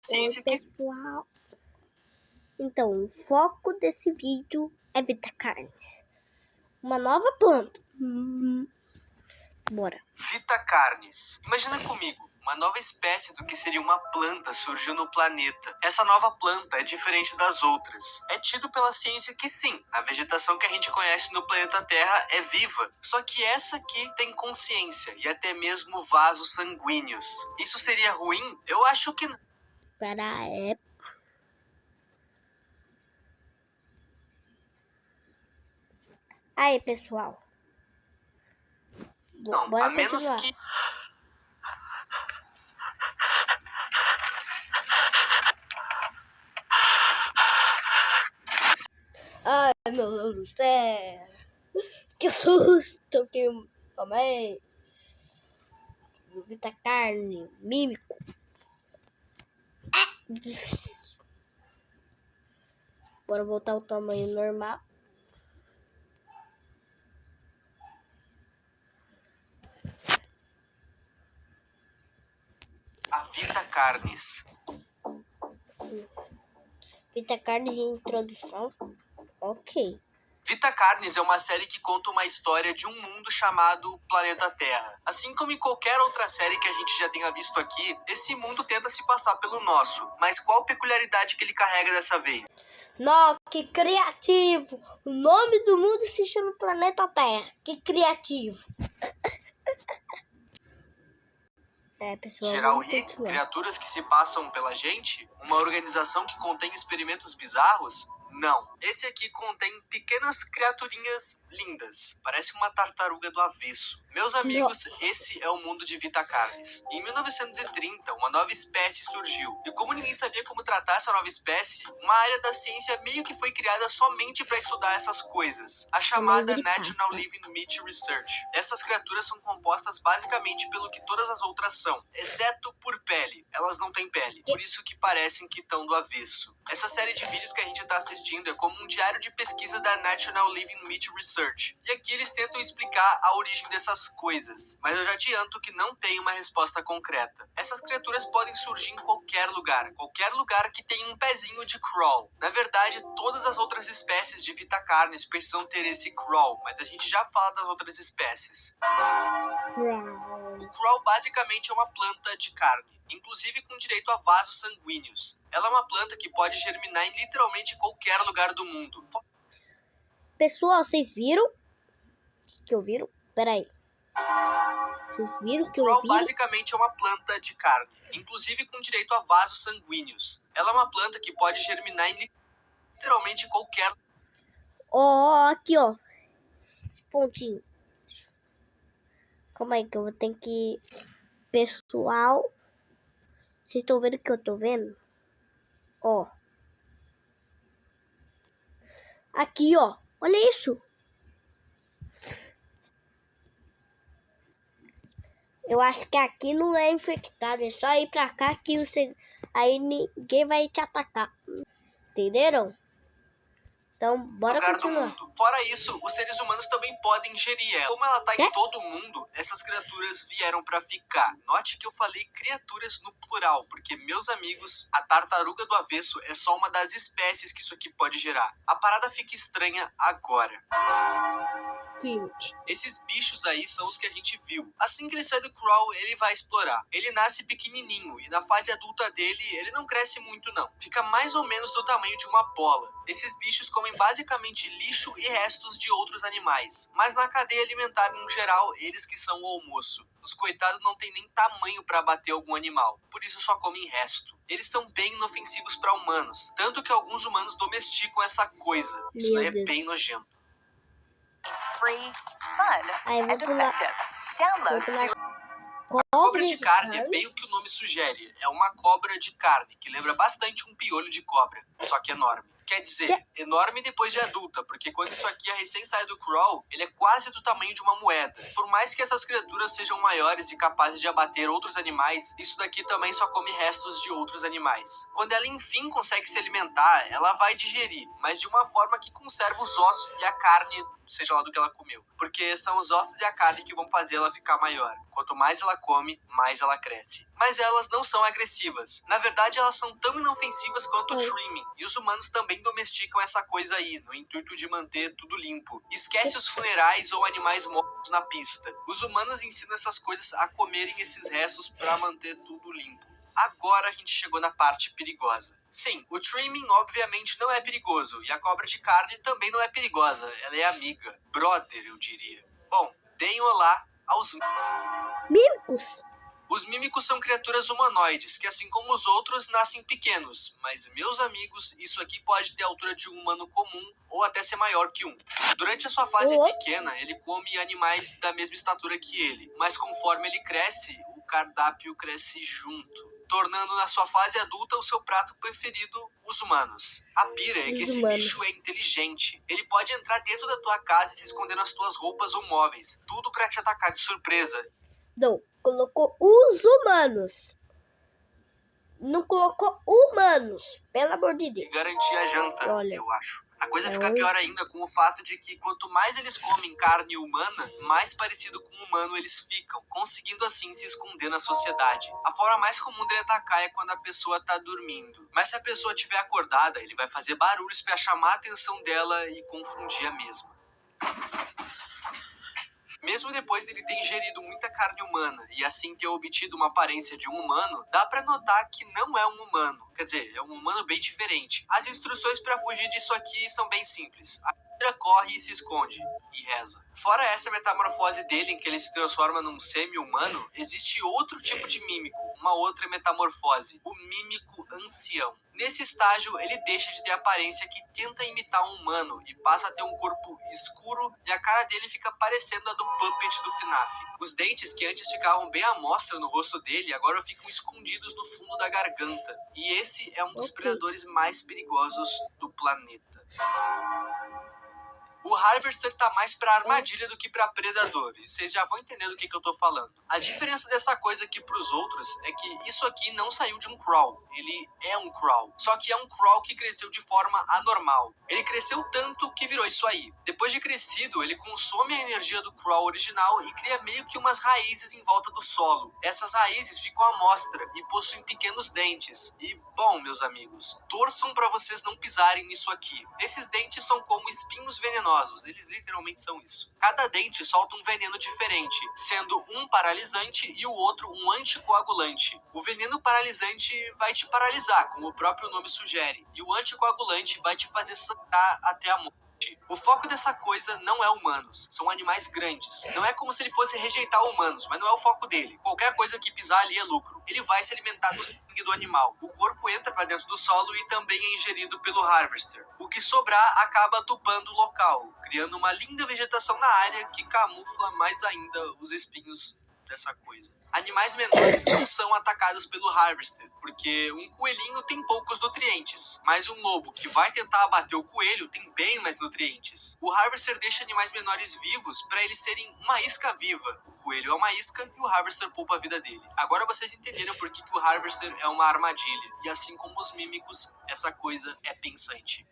ciência que... pessoal. Então, o foco desse vídeo é Vitacarnes. Uma nova planta. Bora. Vitacarnes. Imagina comigo, uma nova espécie do que seria uma planta surgiu no planeta. Essa nova planta é diferente das outras. É tido pela ciência que sim, a vegetação que a gente conhece no planeta Terra é viva. Só que essa aqui tem consciência e até mesmo vasos sanguíneos. Isso seria ruim? Eu acho que não. Para a época. Aí, pessoal. Não, Bora a menos continuar. que... Ai, meu Deus do céu. Que susto que eu tomei. Vitacarne, mímico. Bora voltar ao tamanho normal. A Vitacarnes. Vitacarne de introdução. Ok. Vitacarnes é uma série que conta uma história de um mundo chamado Planeta Terra. Assim como em qualquer outra série que a gente já tenha visto aqui, esse mundo tenta se passar pelo nosso. Mas qual peculiaridade que ele carrega dessa vez? Nossa, que criativo! O nome do mundo se chama Planeta Terra. Que criativo! Pessoal, Geral vamos Rico, continuar. criaturas que se passam pela gente? Uma organização que contém experimentos bizarros? Não. Esse aqui contém pequenas criaturinhas lindas. Parece uma tartaruga do avesso. Meus amigos, esse é o mundo de Vitacarnes. Em 1930, uma nova espécie surgiu. E como ninguém sabia como tratar essa nova espécie, uma área da ciência meio que foi criada somente para estudar essas coisas. A chamada National Living Meat Research. Essas criaturas são compostas basicamente pelo que todas as outras são, exceto por pele. Elas não têm pele, por isso que parecem que estão do avesso. Essa série de vídeos que a gente está assistindo é como um diário de pesquisa da National Living Meat Research. E aqui eles tentam explicar a origem dessas coisas. Mas eu já adianto que não tem uma resposta concreta. Essas criaturas podem surgir em qualquer lugar que tenha um pezinho de crawl. Na verdade, todas as outras espécies de Vitacarnes precisam ter esse crawl, mas a gente já fala das outras espécies. O crawl basicamente é uma planta de carne, inclusive com direito a vasos sanguíneos. Ela é uma planta que pode germinar em literalmente qualquer lugar do mundo. Pessoal, vocês viram? Que ouviram? Peraí. Vocês viram que O crawl ouviram? basicamente é uma planta de carne, inclusive com direito a vasos sanguíneos. Ela é uma planta que pode germinar em literalmente qualquer... Ó, aqui, ó. Esse pontinho. Calma aí que eu vou ter que... Pessoal, vocês estão vendo o que eu tô vendo? Ó. Aqui, ó. Olha isso. Eu acho que aqui não é infectado. É só ir pra cá que você... Aí ninguém vai te atacar. Entenderam? Então, bora continuar. Fora isso, os seres humanos também podem ingerir ela. Como ela tá em todo mundo, essas criaturas vieram pra ficar. Note que eu falei criaturas no plural, porque, meus amigos, a tartaruga do avesso é só uma das espécies que isso aqui pode gerar. A parada fica estranha agora. Esses bichos aí são os que a gente viu. Assim que ele sai do crawl, ele vai explorar. Ele nasce pequenininho e na fase adulta dele, ele não cresce muito não. Fica mais ou menos do tamanho de uma bola. Esses bichos comem basicamente lixo e restos de outros animais. Mas na cadeia alimentar, no geral, eles que são o almoço. Os coitados não têm nem tamanho para bater algum animal, por isso só comem resto. Eles são bem inofensivos para humanos, tanto que alguns humanos domesticam essa coisa. Isso daí é bem nojento. It's free, fun, and effective. Download. A cobra de carne é bem o que o nome sugere. É uma cobra de carne, que lembra bastante um piolho de cobra, só que enorme. Quer dizer, enorme depois de adulta, porque quando isso aqui é recém sai do crawl, ele é quase do tamanho de uma moeda. Por mais que essas criaturas sejam maiores e capazes de abater outros animais, isso daqui também só come restos de outros animais. Quando ela enfim consegue se alimentar, ela vai digerir, mas de uma forma que conserva os ossos e a carne, seja lá do que ela comeu. Porque são os ossos e a carne que vão fazer ela ficar maior. Quanto mais ela come, mais ela cresce. Mas elas não são agressivas. Na verdade, elas são tão inofensivas quanto o trimming. E os humanos também domesticam essa coisa aí, no intuito de manter tudo limpo. Esquece os funerais ou animais mortos na pista. Os humanos ensinam essas coisas a comerem esses restos para manter tudo limpo. Agora a gente chegou na parte perigosa. Sim, o trimming obviamente não é perigoso, e a cobra de carne também não é perigosa, ela é amiga, brother, eu diria. Bom, deem olá aos Mímicos? Os mímicos são criaturas humanoides, que assim como os outros, nascem pequenos. Mas, meus amigos, isso aqui pode ter a altura de um humano comum, ou até ser maior que um. Durante a sua fase pequena, ele come animais da mesma estatura que ele. Mas conforme ele cresce, o cardápio cresce junto, tornando na sua fase adulta o seu prato preferido, os humanos. A pira é que esse bicho é inteligente. Ele pode entrar dentro da tua casa e se esconder nas tuas roupas ou móveis. Tudo pra te atacar de surpresa. Não, colocou os humanos. Não colocou humanos, pelo amor de Deus. E garantir a janta, Olha, eu acho. A coisa fica pior ainda com o fato de que quanto mais eles comem carne humana, mais parecido com o humano eles ficam, conseguindo assim se esconder na sociedade. A forma mais comum dele atacar é quando a pessoa tá dormindo. Mas se a pessoa estiver acordada, ele vai fazer barulhos para chamar a atenção dela e confundir a mesma. Mesmo depois dele ter ingerido muita carne humana e assim ter obtido uma aparência de um humano, dá pra notar que não é um humano. Quer dizer, é um humano bem diferente. As instruções pra fugir disso aqui são bem simples. A pira corre e se esconde, e reza. Fora essa metamorfose dele, em que ele se transforma num semi-humano, existe outro tipo de mímico, uma outra metamorfose, o mímico ancião. Nesse estágio, ele deixa de ter a aparência que tenta imitar um humano e passa a ter um corpo escuro e a cara dele fica parecendo a do Puppet do FNAF. Os dentes, que antes ficavam bem à mostra no rosto dele, agora ficam escondidos no fundo da garganta. E esse é um dos predadores mais perigosos do planeta. O Harvester tá mais pra armadilha do que pra predador, e vocês já vão entender do que eu tô falando. A diferença dessa coisa aqui pros outros é que isso aqui não saiu de um crawl, ele é um crawl. Só que é um crawl que cresceu de forma anormal. Ele cresceu tanto que virou isso aí. Depois de crescido, ele consome a energia do crawl original e cria meio que umas raízes em volta do solo. Essas raízes ficam à mostra e possuem pequenos dentes. E, bom, meus amigos, torçam pra vocês não pisarem nisso aqui. Esses dentes são como espinhos venenosos. Eles literalmente são isso. Cada dente solta um veneno diferente, sendo um paralisante e o outro um anticoagulante. O veneno paralisante vai te paralisar, como o próprio nome sugere, e o anticoagulante vai te fazer sangrar até a morte. O foco dessa coisa não é humanos, são animais grandes. Não é como se ele fosse rejeitar humanos, mas não é o foco dele. Qualquer coisa que pisar ali é lucro. Ele vai se alimentar do sangue do animal. O corpo entra para dentro do solo e também é ingerido pelo Harvester. O que sobrar acaba tupando o local, criando uma linda vegetação na área que camufla mais ainda os espinhos dessa coisa. Animais menores não são atacados pelo Harvester, porque um coelhinho tem poucos nutrientes, mas um lobo que vai tentar abater o coelho tem bem mais nutrientes. O Harvester deixa animais menores vivos para eles serem uma isca viva. O coelho é uma isca e o Harvester poupa a vida dele. Agora vocês entenderam por que o Harvester é uma armadilha, e assim como os mímicos, essa coisa é pensante.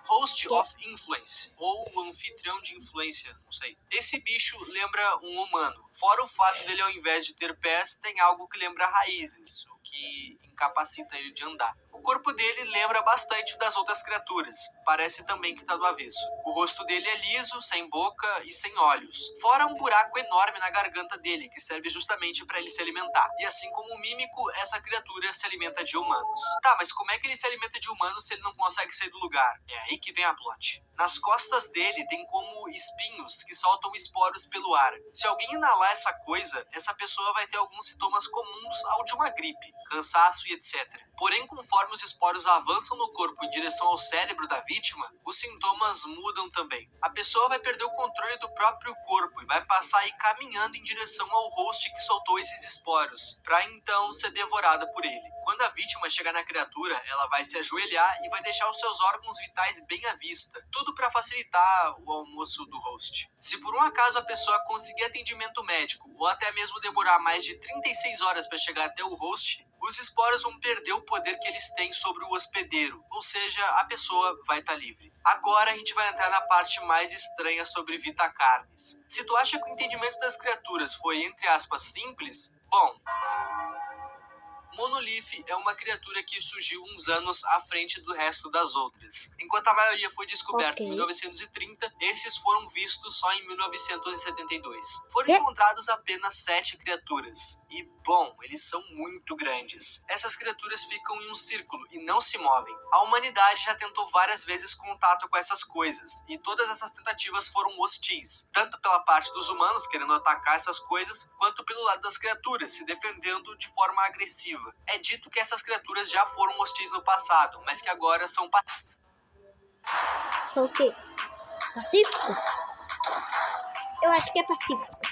Host of Influence, ou o anfitrião de influência, não sei. Esse bicho lembra um humano. Fora o fato dele, ao invés de ter pés, tem algo que lembra raízes, o que incapacita ele de andar. O corpo dele lembra bastante das outras criaturas, parece também que tá do avesso. O rosto dele é liso, sem boca e sem olhos. Fora um buraco enorme na garganta dele, que serve justamente para ele se alimentar. E assim como o mímico, essa criatura se alimenta de humanos. Tá, mas como é que ele se alimenta de humanos se ele não consegue sair do lugar? É aí que vem a plot. Nas costas dele tem como espinhos que soltam esporos pelo ar. Se alguém inalar essa coisa, essa pessoa vai ter alguns sintomas comuns ao de uma gripe. Cansaço, e etc. Porém, conforme os esporos avançam no corpo em direção ao cérebro da vítima, os sintomas mudam também. A pessoa vai perder o controle do próprio corpo e vai passar a ir caminhando em direção ao host que soltou esses esporos, para então ser devorada por ele. Quando a vítima chegar na criatura, ela vai se ajoelhar e vai deixar os seus órgãos vitais bem à vista, tudo para facilitar o almoço do host. Se por um acaso a pessoa conseguir atendimento médico ou até mesmo demorar mais de 36 horas para chegar até o host, os esporos vão perder o poder que eles têm sobre o hospedeiro, ou seja, a pessoa vai estar livre. Agora a gente vai entrar na parte mais estranha sobre Vitacarnes. Se tu acha que o entendimento das criaturas foi, entre aspas, simples, bom... Monolith é uma criatura que surgiu uns anos à frente do resto das outras. Enquanto a maioria foi descoberta em 1930, esses foram vistos só em 1972. Foram encontrados apenas 7 criaturas. E, bom, eles são muito grandes. Essas criaturas ficam em um círculo e não se movem. A humanidade já tentou várias vezes contato com essas coisas, e todas essas tentativas foram hostis, tanto pela parte dos humanos querendo atacar essas coisas, quanto pelo lado das criaturas, se defendendo de forma agressiva. É dito que essas criaturas já foram hostis no passado, mas que agora são São o quê? Pacíficos? Eu acho que é pacíficos.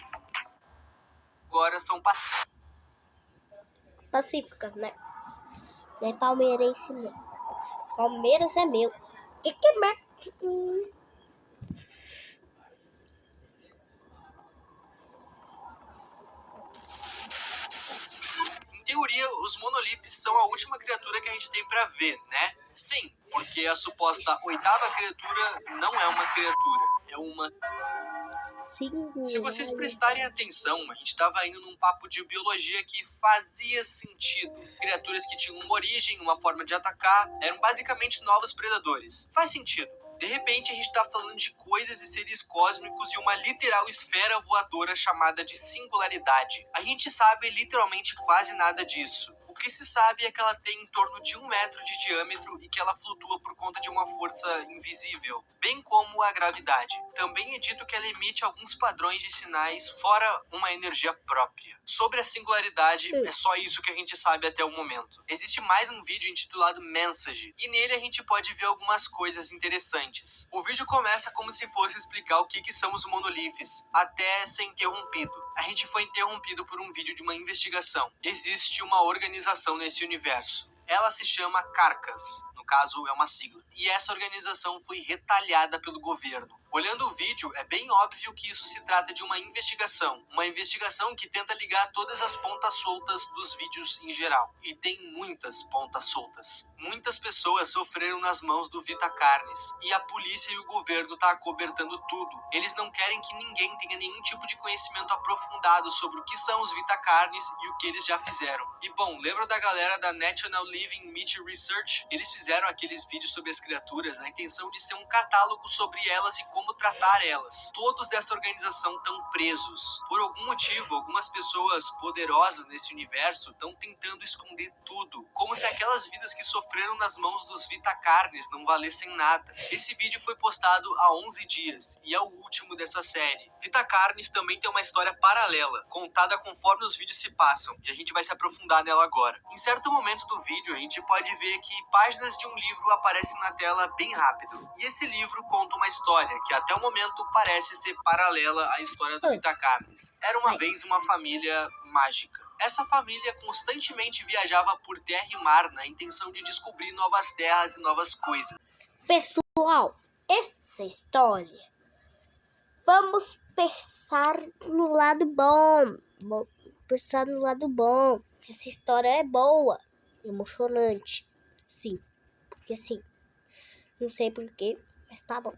Agora são Pacíficas, né? Não é palmeirense, não. Palmeiras é meu. Que é? Em teoria, os monoliths são a última criatura que a gente tem pra ver, né? Sim, porque a suposta 8ª criatura não é uma criatura, é uma... Se vocês prestarem atenção, a gente estava indo num papo de biologia que fazia sentido. Criaturas que tinham uma origem, uma forma de atacar, eram basicamente novos predadores. Faz sentido. De repente, a gente está falando de coisas e seres cósmicos e uma literal esfera voadora chamada de singularidade. A gente sabe literalmente quase nada disso. O que se sabe é que ela tem em torno de 1 metro de diâmetro e que ela flutua por conta de uma força invisível, bem como a gravidade. Também é dito que ela emite alguns padrões de sinais, fora uma energia própria. Sobre a singularidade, é só isso que a gente sabe até o momento. Existe mais um vídeo intitulado Message, e nele a gente pode ver algumas coisas interessantes. O vídeo começa como se fosse explicar o que são os monoliths, até ser interrompido. A gente foi interrompido por um vídeo de uma investigação. Existe uma organização nesse universo. Ela se chama Carcas, no caso é uma sigla. E essa organização foi retalhada pelo governo. Olhando o vídeo, é bem óbvio que isso se trata de uma investigação. Uma investigação que tenta ligar todas as pontas soltas dos vídeos em geral. E tem muitas pontas soltas. Muitas pessoas sofreram nas mãos do Vitacarnes. E a polícia e o governo tá acobertando tudo. Eles não querem que ninguém tenha nenhum tipo de conhecimento aprofundado sobre o que são os Vitacarnes e o que eles já fizeram. E bom, lembra da galera da National Living Meat Research? Eles fizeram aqueles vídeos sobre as criaturas na intenção de ser um catálogo sobre elas e como tratar elas. Todos dessa organização estão presos. Por algum motivo, algumas pessoas poderosas nesse universo estão tentando esconder tudo, como se aquelas vidas que sofreram nas mãos dos Vitacarnes não valessem nada. Esse vídeo foi postado há 11 dias e é o último dessa série. Vitacarnes também tem uma história paralela, contada conforme os vídeos se passam, e a gente vai se aprofundar nela agora. Em certo momento do vídeo, a gente pode ver que páginas de um livro aparecem na tela bem rápido. E esse livro conta uma história que até o momento parece ser paralela à história do Vitacarnes. Era uma vez uma família mágica. Essa família constantemente viajava por terra e mar na intenção de descobrir novas terras e novas coisas. Pessoal, essa história, vamos pensar no lado bom. Pensar no lado bom. Essa história é boa, emocionante. Sim, porque sim. Não sei porquê, mas tá bom.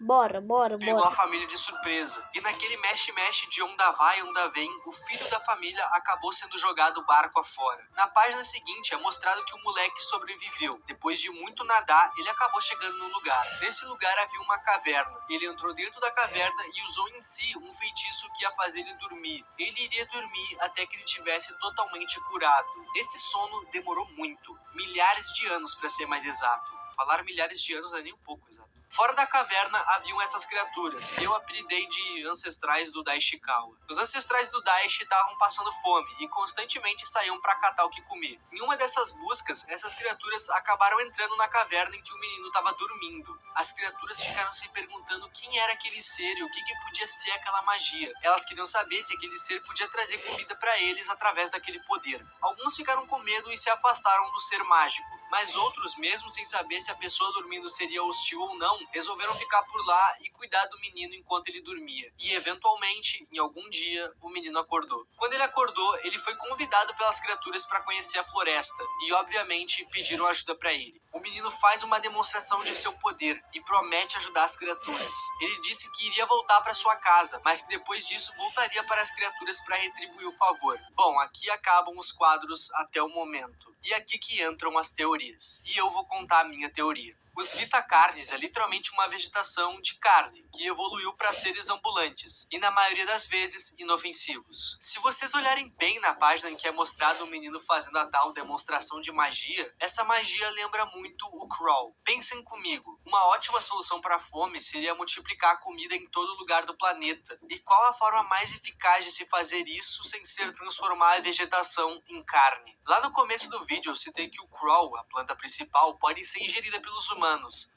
Bora. Pegou a família de surpresa. E naquele mexe-mexe de onda vai, onda vem, o filho da família acabou sendo jogado barco afora. Na página seguinte é mostrado que o moleque sobreviveu. Depois de muito nadar, ele acabou chegando no lugar. Nesse lugar havia uma caverna. Ele entrou dentro da caverna e usou em si um feitiço que ia fazer ele dormir. Ele iria dormir até que ele tivesse totalmente curado. Esse sono demorou muito. Milhares de anos, para ser mais exato. Falar milhares de anos não é nem um pouco exato. Fora da caverna haviam essas criaturas, que eu apelidei de ancestrais do Daishikawa. Os ancestrais do Daishi estavam passando fome e constantemente saíam para catar o que comer. Em uma dessas buscas, essas criaturas acabaram entrando na caverna em que o menino estava dormindo. As criaturas ficaram se perguntando quem era aquele ser e o que podia ser aquela magia. Elas queriam saber se aquele ser podia trazer comida para eles através daquele poder. Alguns ficaram com medo e se afastaram do ser mágico, mas outros, mesmo sem saber se a pessoa dormindo seria hostil ou não, resolveram ficar por lá e cuidar do menino enquanto ele dormia. E eventualmente, em algum dia, o menino acordou. Quando ele acordou, ele foi convidado pelas criaturas para conhecer a floresta e, obviamente, pediram ajuda para ele. O menino faz uma demonstração de seu poder e promete ajudar as criaturas. Ele disse que iria voltar para sua casa, mas que depois disso voltaria para as criaturas para retribuir o favor. Bom, aqui acabam os quadros até o momento. E aqui que entram as teorias. E eu vou contar a minha teoria. Os Vitacarnes é literalmente uma vegetação de carne que evoluiu para seres ambulantes e, na maioria das vezes, inofensivos. Se vocês olharem bem na página em que é mostrado o menino fazendo a tal demonstração de magia, essa magia lembra muito o Crawl. Pensem comigo, uma ótima solução para a fome seria multiplicar a comida em todo lugar do planeta. E qual a forma mais eficaz de se fazer isso sem ser transformar a vegetação em carne? Lá no começo do vídeo eu citei que o Crawl, a planta principal, pode ser ingerida pelos humanos.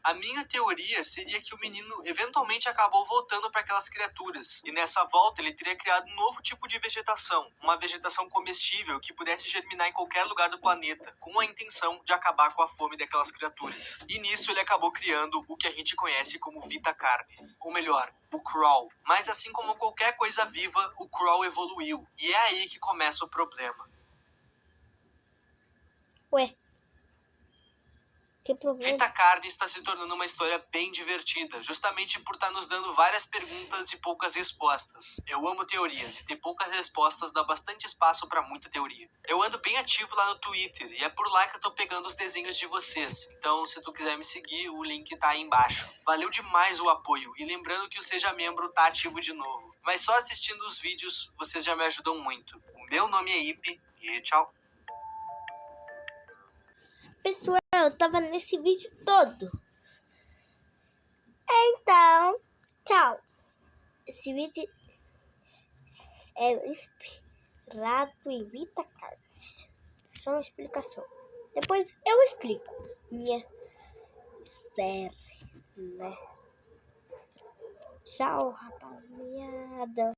A minha teoria seria que o menino eventualmente acabou voltando para aquelas criaturas, e nessa volta ele teria criado um novo tipo de vegetação, uma vegetação comestível que pudesse germinar em qualquer lugar do planeta, com a intenção de acabar com a fome daquelas criaturas. E nisso ele acabou criando o que a gente conhece como Vitacarnes, ou melhor, o Crawl. Mas assim como qualquer coisa viva, o Crawl evoluiu, e é aí que começa o problema. Ué? Que problema? Vitacarne está se tornando uma história bem divertida, justamente por estar nos dando várias perguntas e poucas respostas. Eu amo teorias, e ter poucas respostas dá bastante espaço para muita teoria. Eu ando bem ativo lá no Twitter, e é por lá que eu tô pegando os desenhos de vocês. Então, se tu quiser me seguir, o link tá aí embaixo. Valeu demais o apoio, e lembrando que o Seja Membro tá ativo de novo. Mas só assistindo os vídeos, vocês já me ajudam muito. O meu nome é Ipe, e tchau. Pessoal, eu tava nesse vídeo todo. Então, tchau. Esse vídeo é inspirado em Vitacarnes. Só uma explicação. Depois eu explico minha série, né? Tchau, rapaziada.